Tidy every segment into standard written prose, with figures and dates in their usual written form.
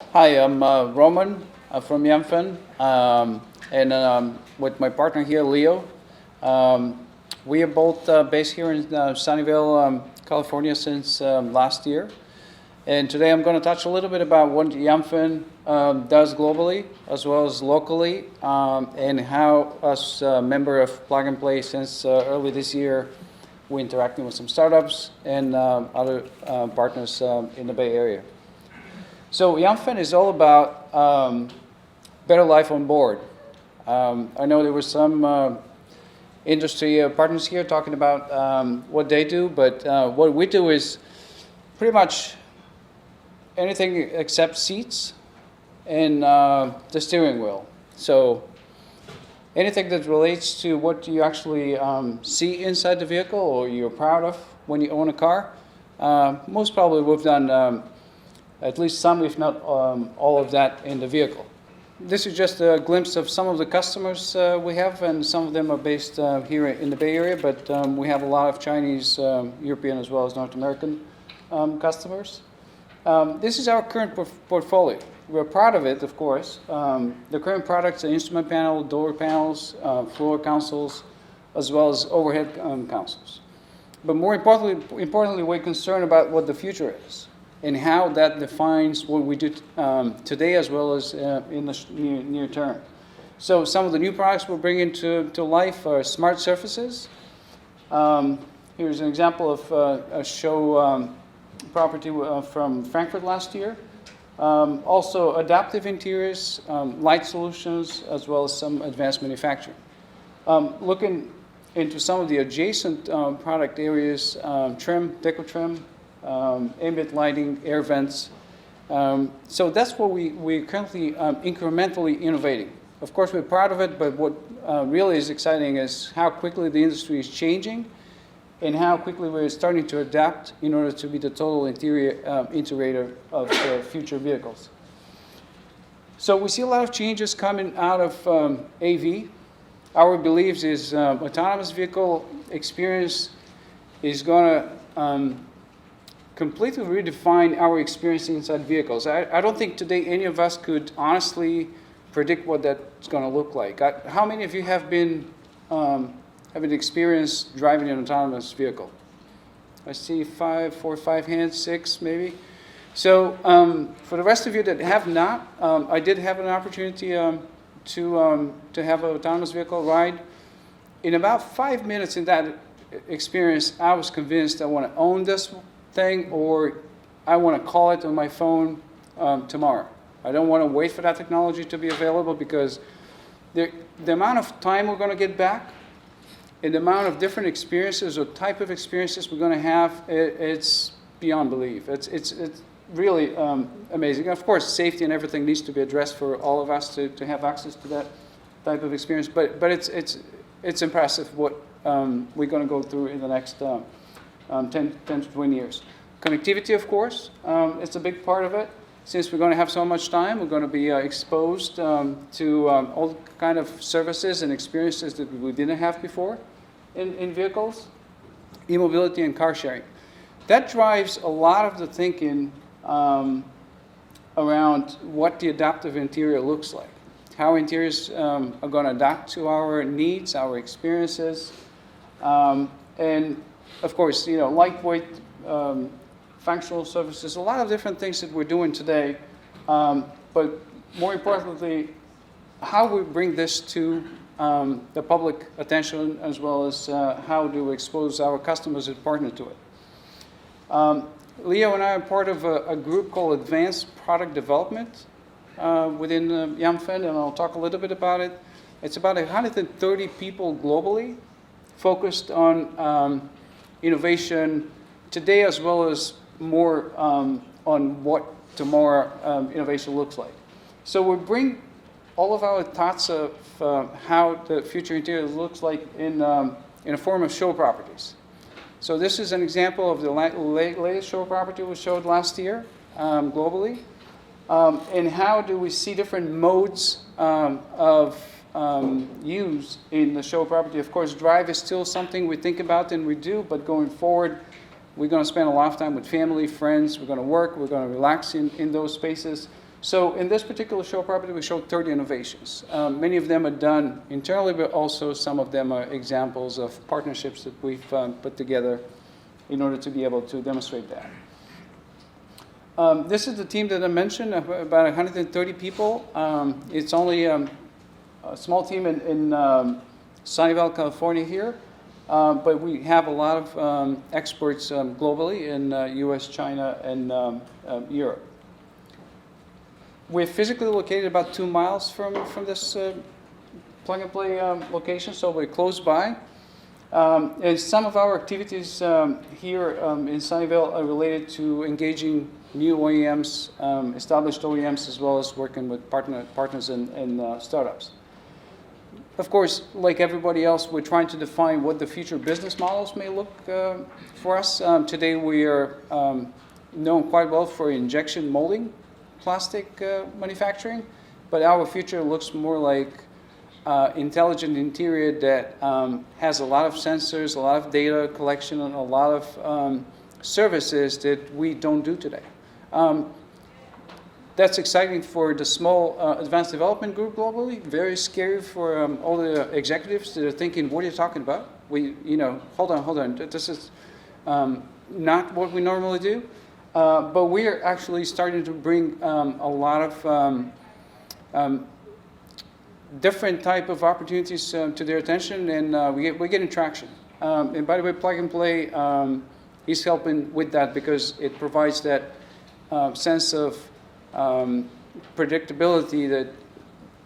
Hi, I'm Roman from Yanfeng, and with my partner here, Leo. Um, we are both based here in Sunnyvale, California since last year. And today I'm going to touch a little bit about what Yanfeng does globally as well as locally, and how, as a member of Plug and Play since early this year, we're interacting with some startups and other partners in the Bay Area. So Yanfeng is all about better life on board. I know there were some industry partners here talking about what they do, but what we do is pretty much anything except seats and the steering wheel. So anything that relates to what you actually see inside the vehicle or you're proud of when you own a car, most probably we've done at least some, if not all of that in the vehicle. This is just a glimpse of some of the customers we have, and some of them are based here in the Bay Area, but we have a lot of Chinese, European, as well as North American customers. This is our current portfolio. We're proud of it, of course. The current products are instrument panel, door panels, floor consoles, as well as overhead consoles. But more importantly, we're concerned about what the future is and how that defines what we do today as well as in the near term. So some of the new products we're bringing to life are smart surfaces. Here's an example of a show property from Frankfurt last year. Also adaptive interiors, light solutions, as well as some advanced manufacturing. Looking into some of the adjacent product areas, trim, deco trim, ambient lighting, air vents. So that's what we're currently incrementally innovating. Of course, we're proud of it, but what really is exciting is how quickly the industry is changing and how quickly we're starting to adapt in order to be the total interior integrator of future vehicles. So we see a lot of changes coming out of AV. Our beliefs is autonomous vehicle experience is going to completely redefine our experience inside vehicles. I don't think today any of us could honestly predict what that's going to look like. How many of you have been having experience driving an autonomous vehicle? I see 4 or 5 hands, 6 maybe. So for the rest of you that have not, I did have an opportunity to have an autonomous vehicle ride. In about 5 minutes in that experience, I was convinced I want to own this thing, or I want to call it on my phone tomorrow. I don't want to wait for that technology to be available, because the amount of time we're going to get back and the amount of different experiences or type of experiences we're going to have, it's beyond belief. It's really amazing. Of course, safety and everything needs to be addressed for all of us to have access to that type of experience, but it's impressive what we're going to go through in the next 10 to 20 years. Connectivity, of course, it's a big part of it. Since we're going to have so much time, we're going to be exposed to all kind of services and experiences that we didn't have before in vehicles. E-mobility and car sharing. That drives a lot of the thinking around what the adaptive interior looks like, how interiors are going to adapt to our needs, our experiences, and of course, lightweight, functional surfaces, a lot of different things that we're doing today. But more importantly, how we bring this to the public attention, as well as how do we expose our customers and partner to it. Leo and I are part of a group called Advanced Product Development within Yanfeng, and I'll talk a little bit about it. It's about 130 people globally focused on innovation today, as well as more on what tomorrow innovation looks like. So we bring all of our thoughts of how the future interior looks like in a form of show properties. So this is an example of the latest show property we showed last year globally. And how do we see different modes of use in the show property. Of course, drive is still something we think about and we do, but going forward, we're going to spend a lot of time with family, friends, we're going to work, we're going to relax in those spaces. So in this particular show property, we showed 30 innovations. Many of them are done internally, but also some of them are examples of partnerships that we've put together in order to be able to demonstrate that. This is the team that I mentioned, about 130 people. It's only a small team in Sunnyvale, California here, but we have a lot of experts globally in US, China, and Europe. We're physically located about 2 miles from this plug-and-play location, so we're close by. And some of our activities here in Sunnyvale are related to engaging new OEMs, established OEMs, as well as working with partners and startups. Of course, like everybody else, we're trying to define what the future business models may look for us. Today we are known quite well for injection molding plastic manufacturing, but our future looks more like intelligent interior that has a lot of sensors, a lot of data collection, and a lot of services that we don't do today. That's exciting for the small advanced development group globally. Very scary for all the executives that are thinking, "What are you talking about? Hold on. This is not what we normally do." But we are actually starting to bring a lot of different type of opportunities to their attention, and we're getting traction. And by the way, Plug and Play is helping with that because it provides that sense of predictability that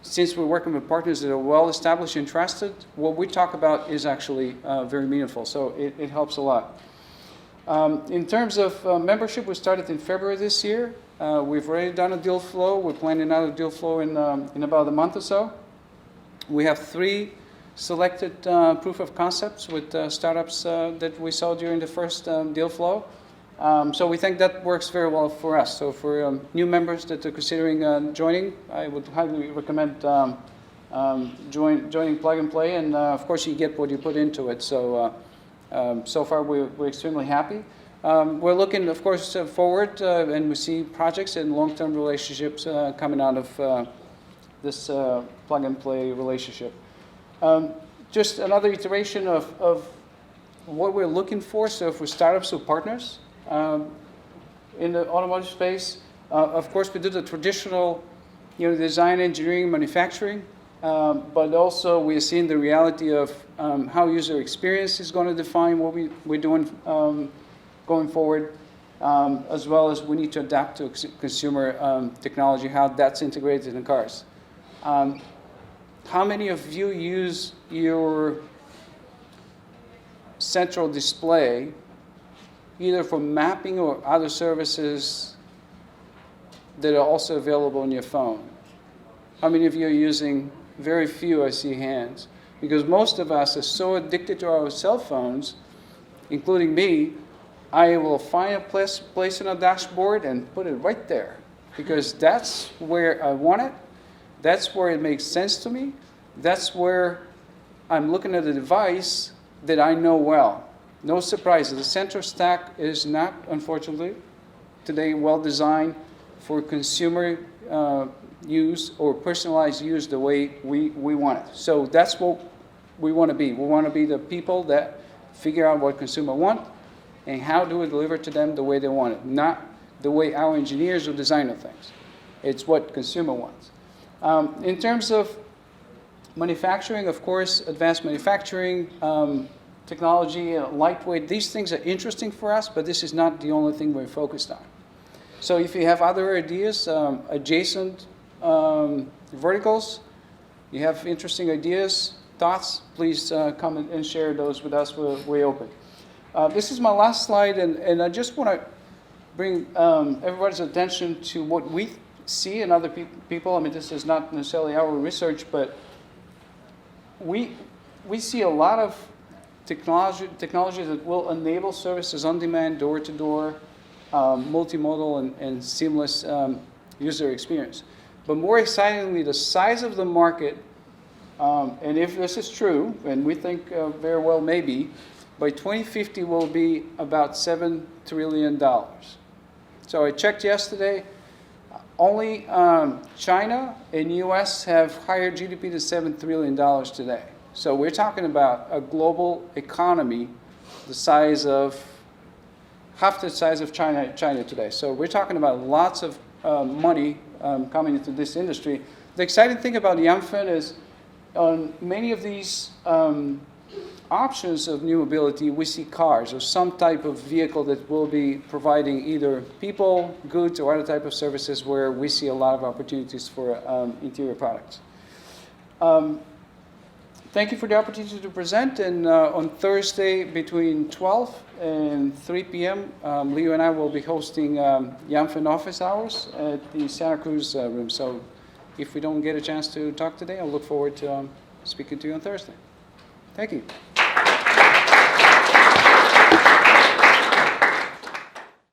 since we're working with partners that are well established and trusted, what we talk about is actually very meaningful. So it helps a lot. In terms of membership, we started in February this year. We've already done a deal flow. We're planning another deal flow in about a month or so. We have 3 selected proof of concepts with startups that we saw during the first deal flow. So we think that works very well for us. So for new members that are considering joining, I would highly recommend joining Plug and Play. And of course, you get what you put into it. So so far, we're extremely happy. We're looking, of course, forward, and we see projects and long-term relationships coming out of this Plug and Play relationship. Just another iteration of what we're looking for. So for startups or partners in the automotive space, of course, we do the traditional, design, engineering, manufacturing. But also we're seeing the reality of how user experience is going to define what we're doing going forward, as well as we need to adapt to consumer technology, how that's integrated in cars. How many of you use your central display either for mapping or other services that are also available on your phone? How many of you are using? Very few, I see hands, because most of us are so addicted to our cell phones, including me. I will find a place in a dashboard and put it right there, because that's where I want it. That's where it makes sense to me. That's where I'm looking at a device that I know well. No surprises. The central stack is not, unfortunately, today well designed for consumer use or personalized use the way we want it. So that's what we want to be. We want to be the people that figure out what consumers want and how do we deliver to them the way they want it, not the way our engineers or designer things. It's what consumer wants. In terms of manufacturing, of course, advanced manufacturing, technology, lightweight, these things are interesting for us, but this is not the only thing we're focused on. So if you have other ideas, adjacent verticals, you have interesting ideas, thoughts, please come and share those with us. We're open. This is my last slide, and I just want to bring everybody's attention to what we see in other people. I mean, this is not necessarily our research, but we see a lot of technology that will enable services on demand, door-to-door, multimodal, and seamless user experience. But more excitingly, the size of the market, and if this is true, and we think very well maybe, by 2050 will be about $7 trillion. So I checked yesterday. Only China and US have higher GDP than $7 trillion today. So we're talking about a global economy the size of, half the size of China today. So we're talking about lots of money coming into this industry. The exciting thing about Yanfeng is on many of these options of new mobility, we see cars or some type of vehicle that will be providing either people, goods, or other type of services where we see a lot of opportunities for interior products. Thank you for the opportunity to present. And on Thursday between 12 and 3 p.m., Leo and I will be hosting Yanfeng office hours at the Santa Cruz room. So if we don't get a chance to talk today, I'll look forward to speaking to you on Thursday. Thank you.